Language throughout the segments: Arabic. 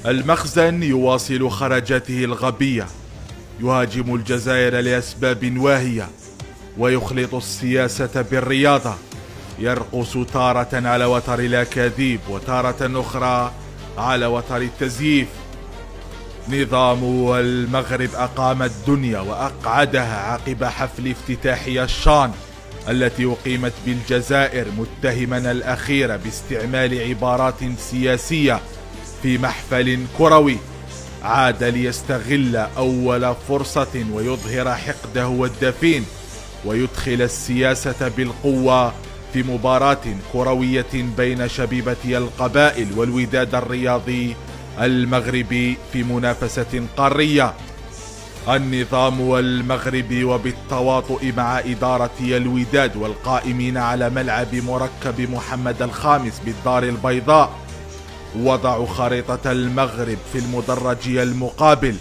المخزن يواصل خرجاته الغبية، يهاجم الجزائر لأسباب واهية، ويخلط السياسة بالرياضة، يرقص تارة على وتر الأكاذيب وتارة أخرى على وتر التزييف. نظام المغرب أقام الدنيا وأقعدها عقب حفل افتتاحية الشان التي أقيمت بالجزائر، متهما الأخير باستعمال عبارات سياسية في محفل كروي. عاد ليستغل أول فرصة ويظهر حقده الدفين، ويدخل السياسة بالقوة في مباراة كروية بين شبيبتي القبائل والوداد الرياضي المغربي في منافسة قارية. النظام المغربي وبالتواطؤ مع إدارة الوداد والقائمين على ملعب مركب محمد الخامس بالدار البيضاء وضعوا خريطة المغرب في المدرج المقابل،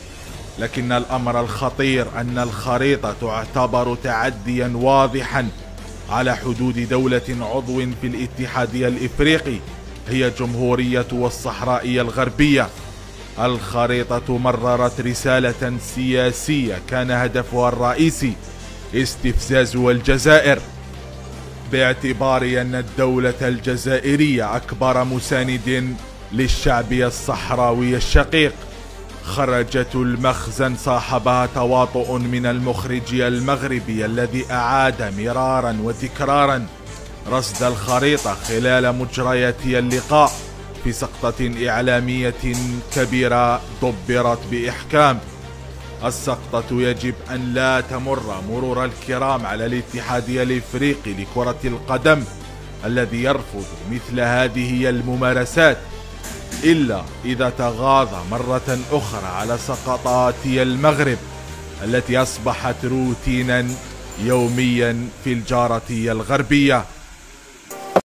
لكن الأمر الخطير أن الخريطة تعتبر تعديا واضحا على حدود دولة عضو في الاتحاد الإفريقي هي جمهورية والصحراء الغربية. الخريطة مررت رسالة سياسية كان هدفها الرئيسي استفزاز الجزائر، باعتبار أن الدولة الجزائرية أكبر مساند للشعب الصحراوي الشقيق. خرجة المخزن صاحبها تواطؤ من المخرج المغربي الذي أعاد مرارا وتكرارا رصد الخريطة خلال مجريات اللقاء في سقطة إعلامية كبيرة دبرت بإحكام. السقطة يجب أن لا تمر مرور الكرام على الاتحاد الإفريقي لكرة القدم الذي يرفض مثل هذه الممارسات إلا إذا تغاضى مرة أخرى على سقطات المغرب التي أصبحت روتينا يوميا في الجارة الغربية.